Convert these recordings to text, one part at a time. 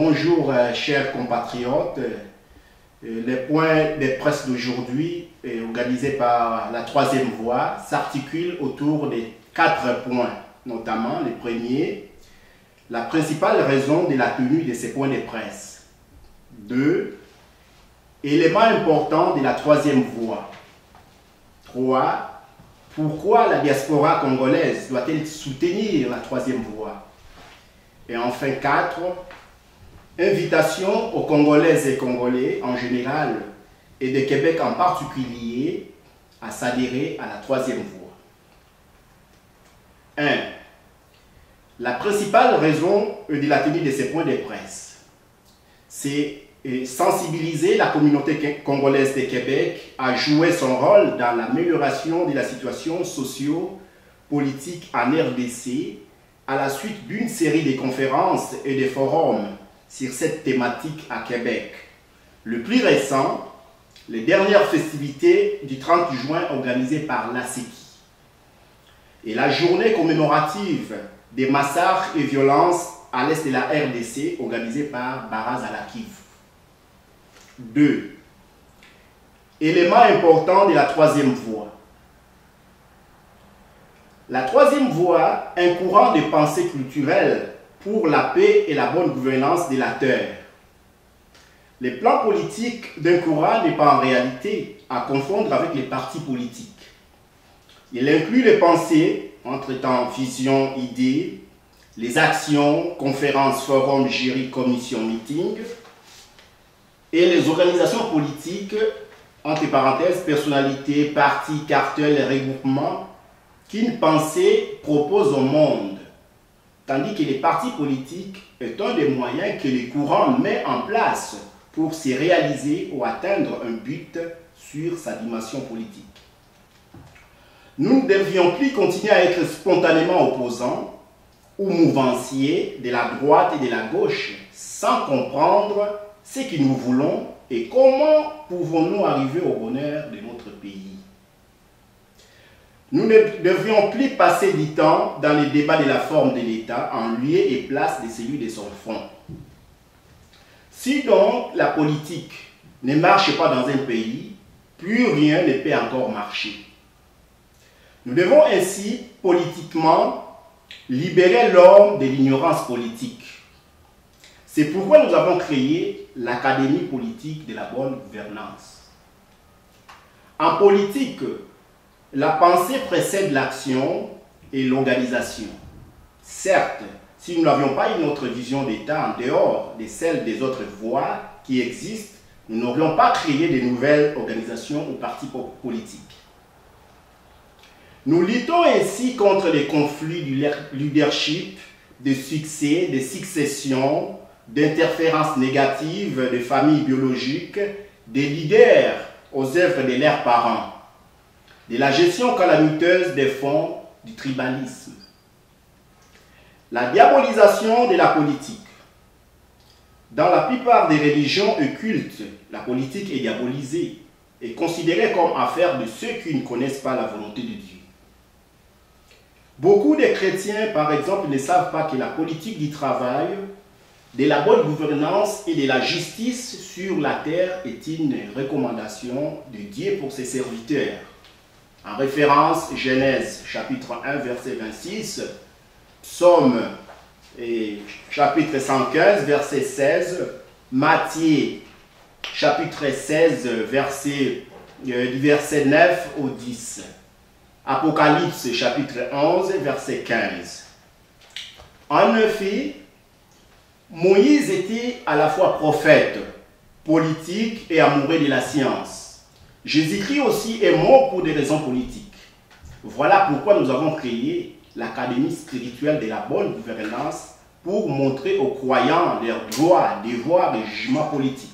Bonjour chers compatriotes. Les points des presses d'aujourd'hui, organisés par la Troisième Voie, s'articulent autour des 4 points, notamment les premiers, la principale raison de la tenue de ces points de presse. 2. Élément important de la Troisième Voie. 3. Pourquoi la diaspora congolaise doit-elle soutenir la Troisième Voie? Et enfin 4. Invitation aux Congolaises et Congolais en général et de Québec en particulier à s'adhérer à la Troisième Voie. 1. La principale raison de la tenue de ces points de presse, c'est sensibiliser la communauté congolaise de Québec à jouer son rôle dans l'amélioration de la situation socio-politique en RDC à la suite d'une série de conférences et de forums sur cette thématique à Québec. Le plus récent, les dernières festivités du 30 juin organisées par l'ASECI et la journée commémorative des massacres et violences à l'est de la RDC organisée par Baraz Alakiv. 2. Élément important de la Troisième Voie. La Troisième Voie, un courant de pensée culturelle pour la paix et la bonne gouvernance de la terre. Les plans politiques d'un courant n'est pas en réalité à confondre avec les partis politiques. Il inclut les pensées, entre-temps vision, idées, les actions, conférences, forums, jurys, commissions, meetings, et les organisations politiques, entre parenthèses, personnalités, partis, cartels, regroupements, qu'une pensée propose au monde. Tandis que les partis politiques est un des moyens que le courant met en place pour se réaliser ou atteindre un but sur sa dimension politique. Nous ne devions plus continuer à être spontanément opposants ou mouvanciers de la droite et de la gauche sans comprendre ce que nous voulons et comment pouvons-nous arriver au bonheur de notre pays. Nous ne devions plus passer du temps dans les débats de la forme de l'État en lieu et place de celui de son fond. Si donc la politique ne marche pas dans un pays, plus rien ne peut encore marcher. Nous devons ainsi politiquement libérer l'homme de l'ignorance politique. C'est pourquoi nous avons créé l'Académie politique de la bonne gouvernance. En politique, la pensée précède l'action et l'organisation. Certes, si nous n'avions pas une autre vision d'État en dehors de celle des autres voies qui existent, nous n'aurions pas créé de nouvelles organisations ou partis politiques. Nous luttons ainsi contre les conflits du leadership, de succès, de succession, d'interférences négatives de familles biologiques, des leaders aux œuvres de leurs parents, de la gestion calamiteuse des fonds du tribalisme. La diabolisation de la politique. Dans la plupart des religions et cultes, la politique est diabolisée et considérée comme affaire de ceux qui ne connaissent pas la volonté de Dieu. Beaucoup de chrétiens, par exemple, ne savent pas que la politique du travail, de la bonne gouvernance et de la justice sur la terre est une recommandation de Dieu pour ses serviteurs. En référence, Genèse, chapitre 1, verset 26, Psaume, chapitre 115, verset 16, Matthieu, chapitre 16, du verset 9 au 10, Apocalypse, chapitre 11, verset 15. En effet, Moïse était à la fois prophète, politique et amoureux de la science. Jésus-Christ aussi est mort pour des raisons politiques. Voilà pourquoi nous avons créé l'Académie spirituelle de la bonne gouvernance pour montrer aux croyants leurs droits, devoirs et jugements politiques.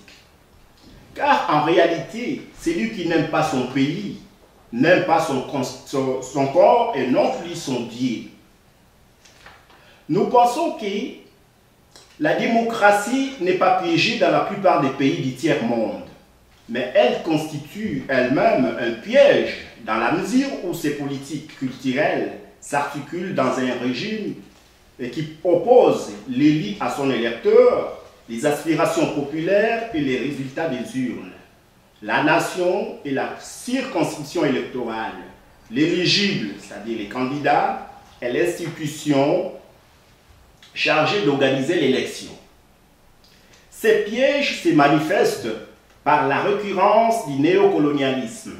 Car en réalité, celui qui n'aime pas son pays, n'aime pas son corps et non plus son Dieu. Nous pensons que la démocratie n'est pas piégée dans la plupart des pays du tiers-monde, mais elle constitue elle-même un piège dans la mesure où ces politiques culturelles s'articulent dans un régime qui oppose l'élite à son électeur les aspirations populaires et les résultats des urnes, la nation et la circonscription électorale, l'éligible, c'est-à-dire les candidats, et l'institution chargée d'organiser l'élection. Ces pièges se manifestent par la récurrence du néocolonialisme,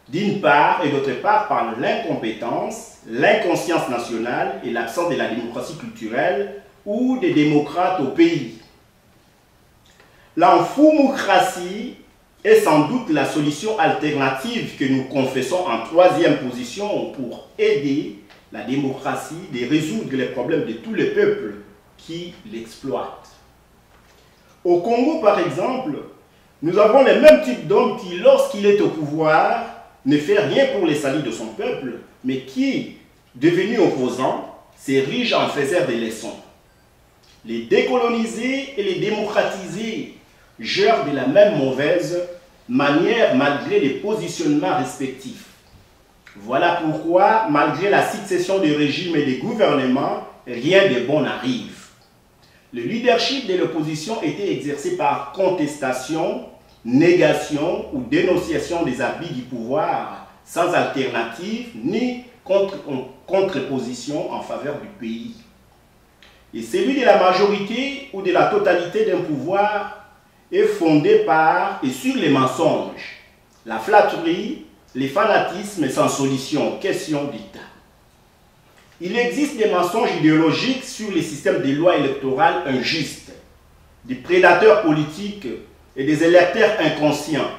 d'une part, et d'autre part par l'incompétence, l'inconscience nationale et l'absence de la démocratie culturelle ou des démocrates au pays. L'enfoumocratie est sans doute la solution alternative que nous confessons en troisième position pour aider la démocratie de résoudre les problèmes de tous les peuples qui l'exploitent. Au Congo, par exemple, nous avons le même type d'homme qui, lorsqu'il est au pouvoir, ne fait rien pour les salut de son peuple, mais qui, devenu opposant, s'érige en faiseur de leçons. Les décoloniser et les démocratiser gèrent de la même mauvaise manière malgré les positionnements respectifs. Voilà pourquoi, malgré la succession des régimes et des gouvernements, rien de bon n'arrive. Le leadership de l'opposition était exercé par contestation, négation ou dénonciation des abus du pouvoir, sans alternative ni contre-position en faveur du pays. Et celui de la majorité ou de la totalité d'un pouvoir est fondé par et sur les mensonges, la flatterie, les fanatismes sans solution, question d'État. Il existe des mensonges idéologiques sur les systèmes de lois électorales injustes, des prédateurs politiques et des électeurs inconscients.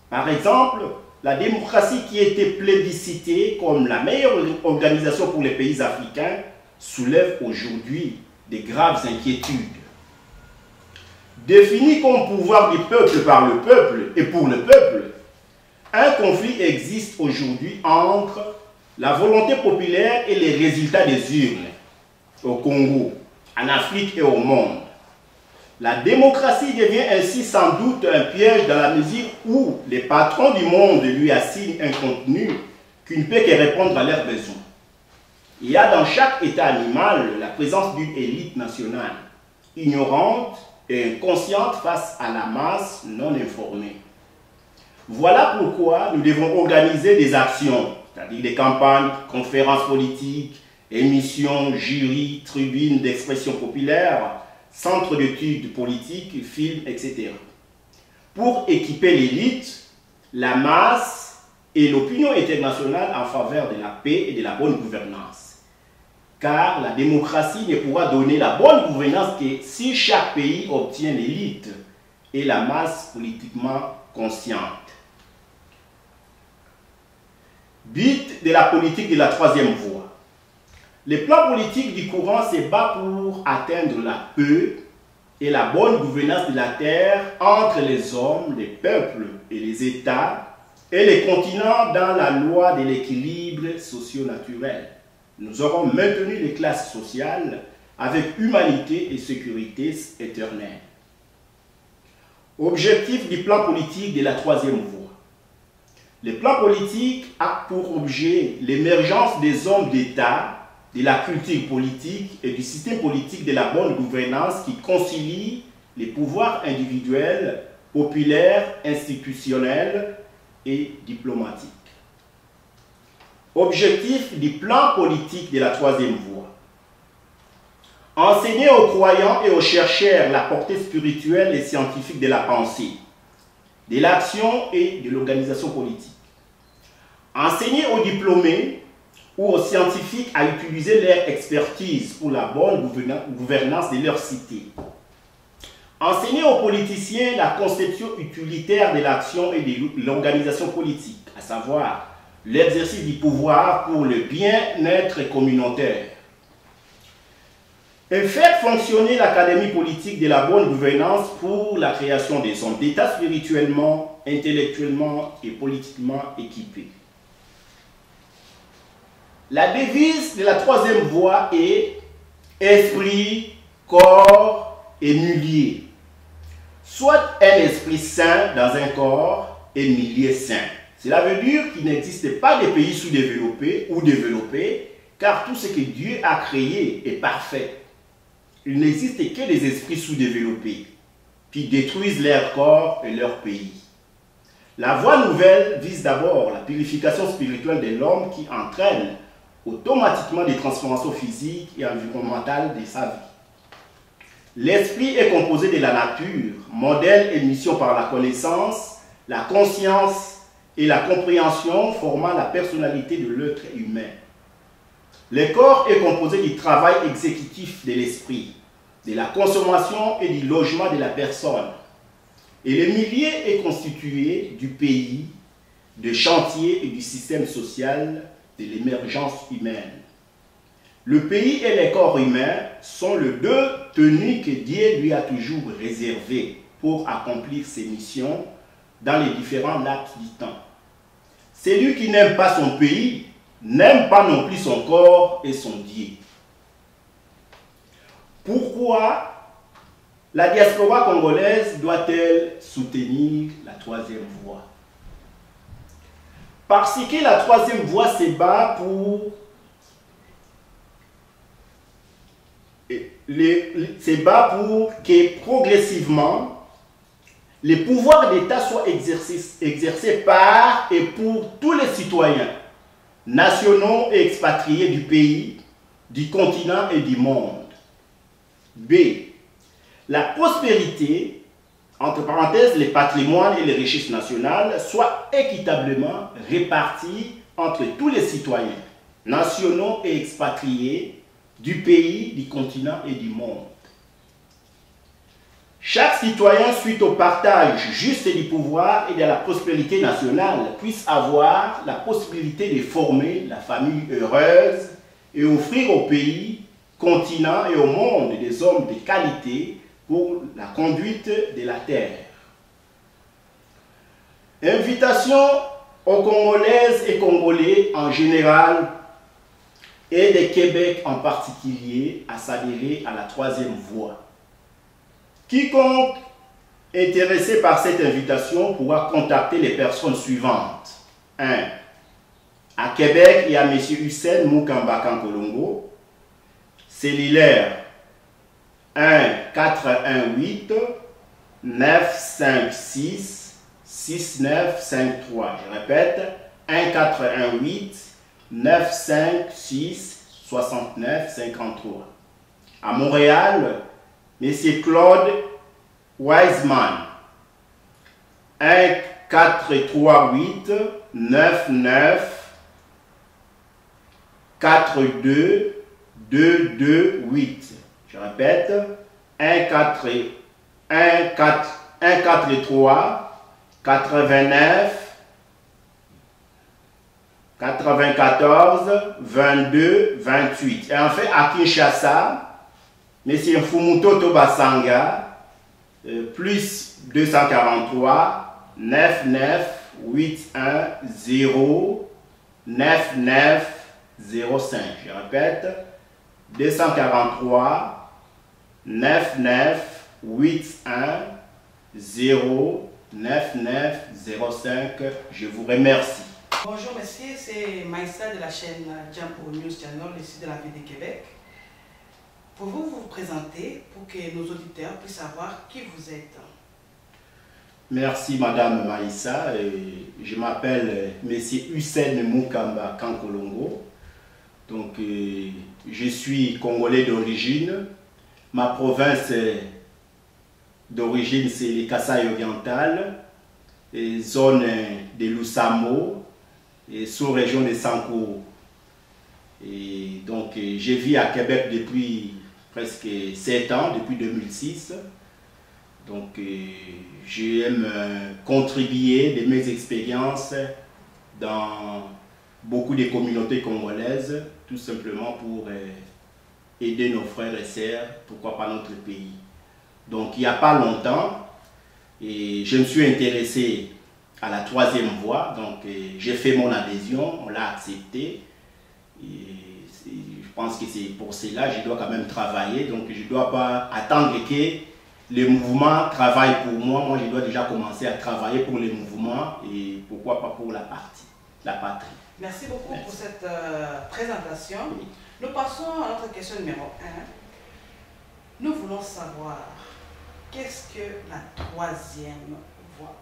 Par exemple, la démocratie qui était plébiscitée comme la meilleure organisation pour les pays africains soulève aujourd'hui de graves inquiétudes. Défini comme pouvoir du peuple par le peuple et pour le peuple, un conflit existe aujourd'hui entre la volonté populaire et les résultats des urnes au Congo, en Afrique et au monde. La démocratie devient ainsi sans doute un piège dans la mesure où les patrons du monde lui assignent un contenu qui ne peut que répondre à leurs besoins. Il y a dans chaque État animal la présence d'une élite nationale, ignorante et inconsciente face à la masse non informée. Voilà pourquoi nous devons organiser des actions, c'est-à-dire des campagnes, conférences politiques, émissions, jurys, tribunes d'expression populaire, centres d'études politiques, films, etc. pour équiper l'élite, la masse et l'opinion internationale en faveur de la paix et de la bonne gouvernance. Car la démocratie ne pourra donner la bonne gouvernance que si chaque pays obtient l'élite et la masse politiquement consciente. But de la politique de la troisième voie. Les plans politiques du courant se battent pour atteindre la paix et la bonne gouvernance de la terre entre les hommes, les peuples et les États et les continents dans la loi de l'équilibre socio-naturel. Nous aurons maintenu les classes sociales avec humanité et sécurité éternelle. Objectif du plan politique de la troisième voie. Le plan politique a pour objet l'émergence des hommes d'État, de la culture politique et du système politique de la bonne gouvernance qui concilie les pouvoirs individuels, populaires, institutionnels et diplomatiques. Objectif du plan politique de la troisième voie. Enseigner aux croyants et aux chercheurs la portée spirituelle et scientifique de la pensée, de l'action et de l'organisation politique. Enseigner aux diplômés ou aux scientifiques à utiliser leur expertise pour la bonne gouvernance de leur cité. Enseigner aux politiciens la conception utilitaire de l'action et de l'organisation politique, à savoir l'exercice du pouvoir pour le bien-être communautaire. Et faire fonctionner l'académie politique de la bonne gouvernance pour la création des hommes d'État spirituellement, intellectuellement et politiquement équipés. La devise de la troisième voie est esprit, corps et milieu. Soit un esprit sain dans un corps et milieu sain. Cela veut dire qu'il n'existe pas de pays sous-développés ou développés, car tout ce que Dieu a créé est parfait. il n'existe que des esprits sous-développés qui détruisent leur corps et leur pays. La voie nouvelle vise d'abord la purification spirituelle de l'homme qui entraîne automatiquement des transformations physiques et environnementales de sa vie. L'esprit est composé de la nature, modèle et mission par la connaissance, la conscience et la compréhension formant la personnalité de l'être humain. Le corps est composé du travail exécutif de l'esprit, de la consommation et du logement de la personne. Et le milieu est constitué du pays, de chantier et du système social de l'émergence humaine. Le pays et le corps humain sont les deux tenues que Dieu lui a toujours réservées pour accomplir ses missions dans les différents laps du temps. Celui qui n'aime pas son pays n'aime pas non plus son corps et son Dieu. Pourquoi la diaspora congolaise doit-elle soutenir la troisième voie? Parce que la troisième voie se bat pour que progressivement les pouvoirs d'État soient exercés par et pour tous les citoyens nationaux et expatriés du pays, du continent et du monde. B. La prospérité, entre parenthèses, les patrimoines et les richesses nationales, soient équitablement répartis entre tous les citoyens nationaux et expatriés du pays, du continent et du monde. Chaque citoyen, suite au partage juste du pouvoir et de la prospérité nationale, puisse avoir la possibilité de former la famille heureuse et offrir au pays, continent et au monde des hommes de qualité pour la conduite de la terre. Invitation aux Congolaises et Congolais en général et de Québec en particulier à s'adhérer à la troisième voie. Quiconque intéressé par cette invitation pourra contacter les personnes suivantes. 1. À Québec, il y a M. Hussein Moukamba Kankolongo, cellulaire 1-418 956 6953. Je répète, 1-418 956 6953. À Montréal, M. Claude Wiseman, 1-438 99 42 228. Je répète, 1-4-3 89 94 22 28. Et enfin, à Kinshasa, M. Fumuto Tobasanga, plus 243 99 81 0 99 05. Je répète, 243 99 81 0 99 05. Je vous remercie. Bonjour messieurs, c'est Maïssa de la chaîne Jampo News Channel ici de la ville de Québec. Pouvez-vous vous présenter pour que nos auditeurs puissent savoir qui vous êtes? Merci Madame Maïssa. Je m'appelle Monsieur Hussein Moukamba Kankolongo. Donc je suis Congolais d'origine. Ma province d'origine c'est les Kasaï oriental, zone de Lusamo et sous-région de Sanko. Et donc je vis à Québec depuis presque 7 ans, depuis 2006. Donc j'aime contribuer de mes expériences dans beaucoup de communautés congolaises, tout simplement pour aider nos frères et sœurs, pourquoi pas notre pays. Donc il n'y a pas longtemps, et je me suis intéressé à la troisième voie, donc j'ai fait mon adhésion, on l'a accepté. Et je pense que c'est pour cela que je dois quand même travailler, donc je ne dois pas attendre que le mouvement travaille pour moi. Moi, je dois déjà commencer à travailler pour le mouvement et pourquoi pas pour la patrie. Merci beaucoup. Merci pour cette présentation. Oui. Nous passons à notre question numéro 1. Nous voulons savoir, qu'est-ce que la troisième voie?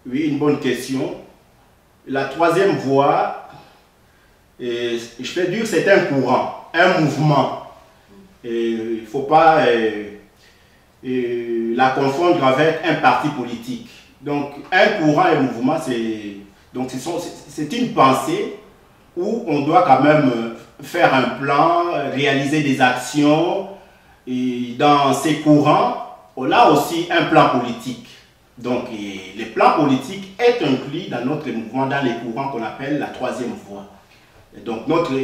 Oui, une bonne question. La troisième voie, je peux dire que c'est un courant, un mouvement. Il ne faut pas la confondre avec un parti politique. Donc, un courant et un mouvement, c'est une pensée où on doit quand même faire un plan, réaliser des actions. Et dans ces courants, on a aussi un plan politique. Donc, le plan politique est inclus dans notre mouvement, dans les courants qu'on appelle la troisième voie. Et donc, notre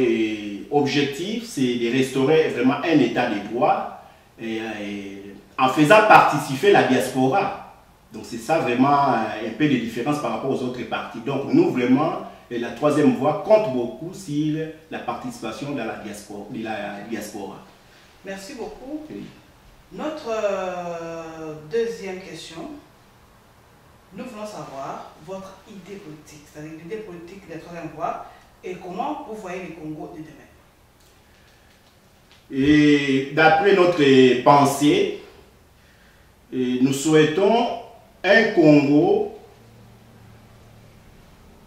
objectif, c'est de restaurer vraiment un état de droit en faisant participer la diaspora. Donc, c'est ça vraiment un peu de différence par rapport aux autres partis. Donc, nous, vraiment, la troisième voie compte beaucoup sur la participation dans la diaspora. Merci beaucoup. Oui. Notre deuxième question. Nous voulons savoir votre idée politique, c'est-à-dire l'idée politique de la troisième voie et comment vous voyez le Congo de demain. Et d'après notre pensée, nous souhaitons un Congo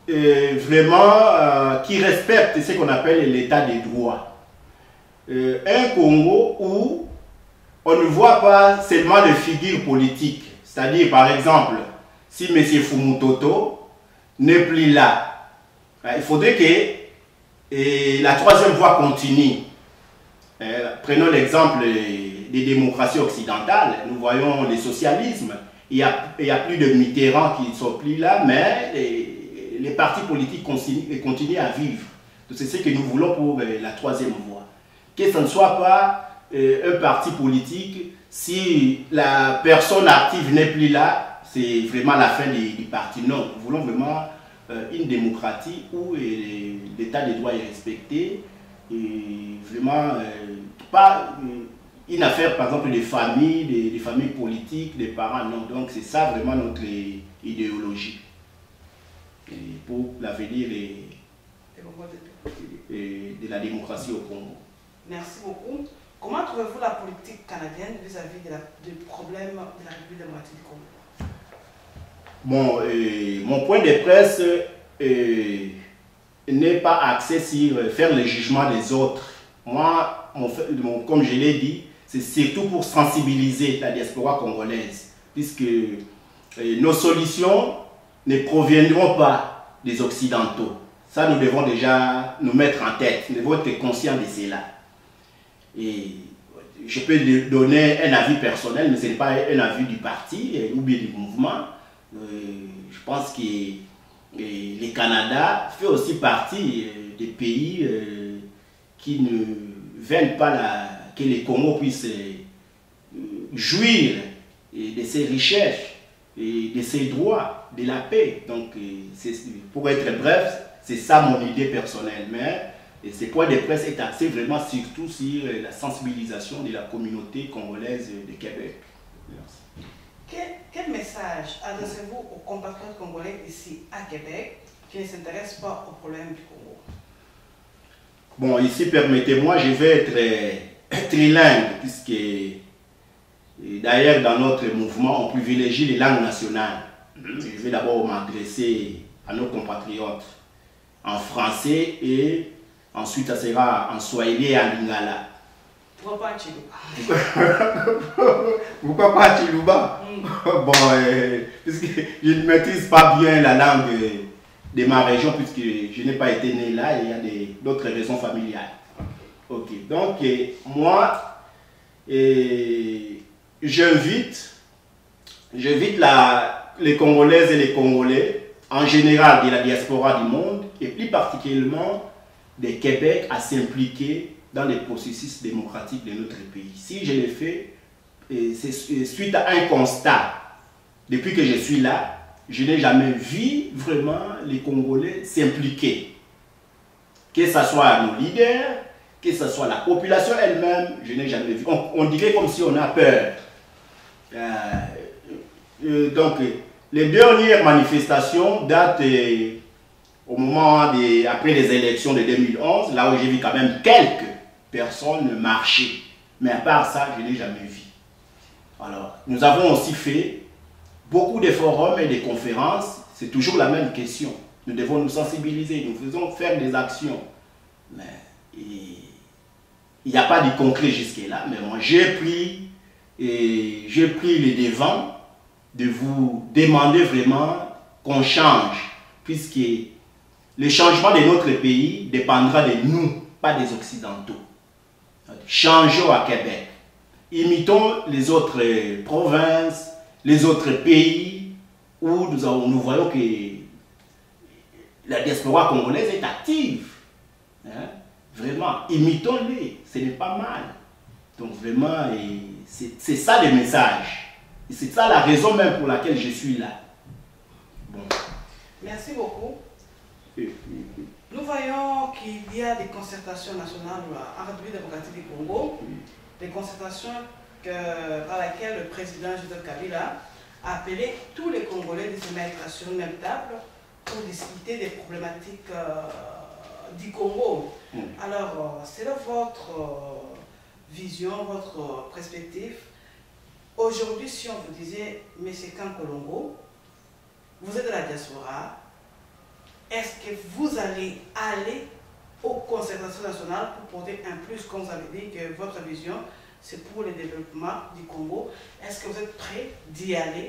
vraiment qui respecte ce qu'on appelle l'état des droits. Un Congo où on ne voit pas seulement des figures politiques, c'est-à-dire par exemple, si M. Fumutoto n'est plus là, il faudrait que la troisième voie continue. Prenons l'exemple des démocraties occidentales. Nous voyons le socialisme. Il y a plus de Mitterrand qui ne sont plus là, mais les partis politiques continuent à vivre. C'est ce que nous voulons pour la troisième voie. Que ce ne soit pas un parti politique, si la personne active n'est plus là, c'est vraiment la fin du parti. Non, nous voulons vraiment une démocratie où l'état des droits est respecté et vraiment pas une affaire par exemple des familles, des familles politiques, des parents, non. Donc c'est ça vraiment notre idéologie et pour l'avenir de la démocratie au Congo. Merci beaucoup. Comment trouvez-vous la politique canadienne vis-à-vis du problème de la République démocratique du Congo? Bon, mon point de presse n'est pas axé sur faire le jugement des autres. Moi, comme je l'ai dit, c'est surtout pour sensibiliser la diaspora congolaise, puisque nos solutions ne proviendront pas des Occidentaux. Ça, nous devons déjà nous mettre en tête, nous devons être conscients de cela. Et je peux donner un avis personnel, mais ce n'est pas un avis du parti ou bien du mouvement. Je pense que le Canada fait aussi partie des pays qui ne veulent pas que le Congo puisse jouir de ses richesses et de ses droits, de la paix. Donc, pour être bref, c'est ça mon idée personnelle. Mais ces points de presse est axé vraiment surtout sur la sensibilisation de la communauté congolaise de Québec. Merci. Quel message adressez-vous aux compatriotes congolais ici à Québec qui ne s'intéressent pas aux problèmes du Congo? Bon, ici, permettez-moi, je vais être trilingue, puisque d'ailleurs, dans notre mouvement, on privilégie les langues nationales. Je vais d'abord m'adresser à nos compatriotes en français et ensuite, ça sera en swahili et en lingala. Pourquoi pas en Chiluba? Pourquoi pas en Chiluba? Bon, puisque je ne maîtrise pas bien la langue de ma région, puisque je n'ai pas été né là, et il y a d'autres raisons familiales. Ok, donc moi, j'invite les Congolaises et les Congolais, en général de la diaspora du monde, et plus particulièrement des Québec, à s'impliquer dans les processus démocratiques de notre pays. Si je le fais, c'est suite à un constat. Depuis que je suis là, je n'ai jamais vu vraiment les Congolais s'impliquer. Que ce soit nos leaders, que ce soit la population elle-même, je n'ai jamais vu. On dirait comme si on a peur. Donc, les dernières manifestations datent au moment après les élections de 2011, là où j'ai vu quand même quelques personnes marcher. Mais à part ça, je n'ai jamais vu. Alors, nous avons aussi fait beaucoup de forums et des conférences. C'est toujours la même question. Nous devons nous sensibiliser, nous faisons faire des actions. Mais il n'y a pas de concret jusque-là. Mais moi, j'ai pris les devants de vous demander vraiment qu'on change. Puisque le changement de notre pays dépendra de nous, pas des Occidentaux. Changeons à Québec. Imitons les autres provinces, les autres pays où nous voyons que la diaspora congolaise est active. Hein? Vraiment, imitons-les, ce n'est pas mal. Donc vraiment, c'est ça le message. Et c'est ça la raison même pour laquelle je suis là. Bon. Merci beaucoup. Nous voyons qu'il y a des concertations nationales en République démocratique du Congo, des concertations par lesquelles le président Joseph Kabila a appelé tous les Congolais de se mettre sur une même table pour discuter des problématiques du Congo. Alors, selon votre vision, votre perspective, aujourd'hui, si on vous disait, M. Kankolongo, vous êtes de la diaspora, est-ce que vous allez aller aux concertations nationales pour porter un plus, comme vous avez dit, que votre vision, c'est pour le développement du Congo? Est-ce que vous êtes prêt d'y aller,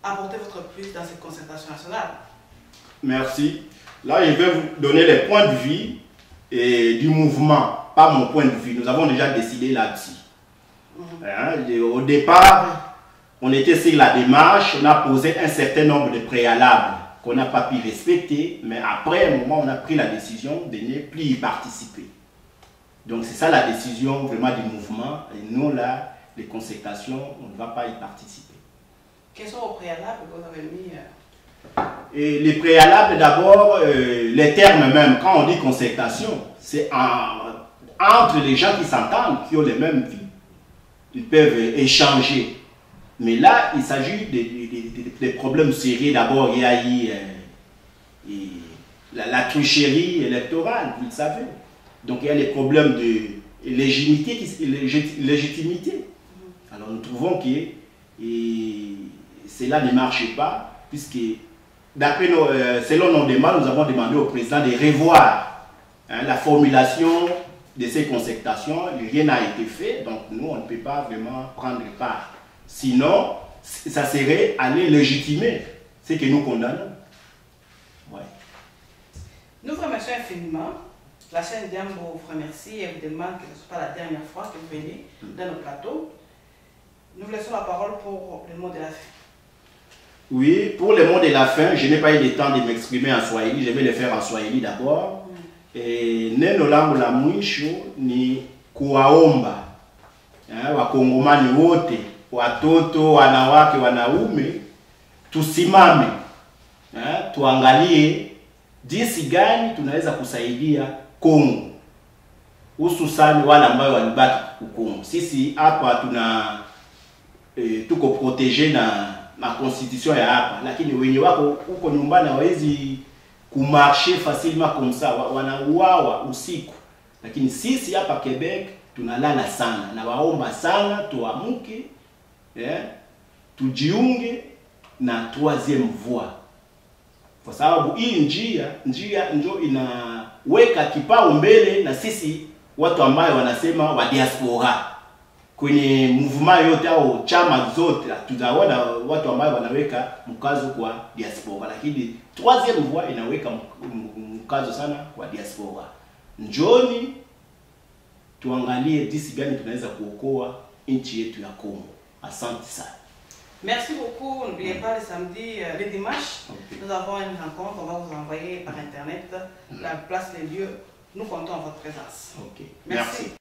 apporter votre plus dans ces concertations nationales? Merci. Là, je vais vous donner les points de vue du mouvement, pas mon point de vue. Nous avons déjà décidé là-dessus. Au départ, on était sur la démarche, on a posé un certain nombre de préalables qu'on n'a pas pu respecter, mais après un moment, on a pris la décision de ne plus y participer. Donc c'est ça la décision vraiment du mouvement, et nous là, les concertations, on ne va pas y participer. Quels sont vos préalables que vous avez mis Et les préalables, d'abord, les termes même, quand on dit concertation, c'est entre les gens qui s'entendent, qui ont les mêmes vies. Ils peuvent échanger. Mais là, il s'agit des problèmes sérieux. D'abord, il y a eu la tricherie électorale, vous le savez. Donc, il y a les problèmes de légitimité. Alors, nous trouvons que cela ne marche pas, puisque, selon nos demandes, nous avons demandé au président de revoir la formulation de ces concertations. Rien n'a été fait, donc nous, on ne peut pas vraiment prendre part. Sinon, ça serait aller légitimer ce que nous condamnons. Ouais. Nous vous remercions infiniment. La chaîne Diambo vous remercie et vous demande que ce ne soit pas la dernière fois que vous venez dans nos plateaux. Nous vous laissons la parole pour le mot de la fin. Oui, pour le mot de la fin, je n'ai pas eu le temps de m'exprimer en Swahili. Je vais le faire en Swahili d'abord. Neno langu la mwisho ni kuwaomba wakongomani wote, watoto, wanawake, wanaume, tusimame, tuangalie jinsi gani tunaweza kusaidia Kongo, hususani wale ambao walibaki Kongo. Sisi hapa tuko protege na constitution ya hapa, lakini wenye wako huko nyumbani hawezi kumarche facilement comme ça, wanauawa usiku. Lakini sisi hapa Quebec tunalala sana, na waomba sana tuamuke, tujiunge na troisième voie, kwa sababu hii njia ndio inaweka kipao mbele na sisi watu ambao wanasema wa diaspora. Kwenye movement yote au chama zote tunaona watu ambao wanaweka mkazo kwa diaspora, lakini troisième voie inaweka mkazo sana kwa diaspora. Njoni tuangalie jinsi gani tunaweza kuokoa nchi yetu ya Kongo. Asante sana. Merci beaucoup. N'oubliez pas le samedi, le dimanche, nous avons une rencontre. On va vous envoyer par internet la place, les lieux. Nous comptons en votre présence. Merci.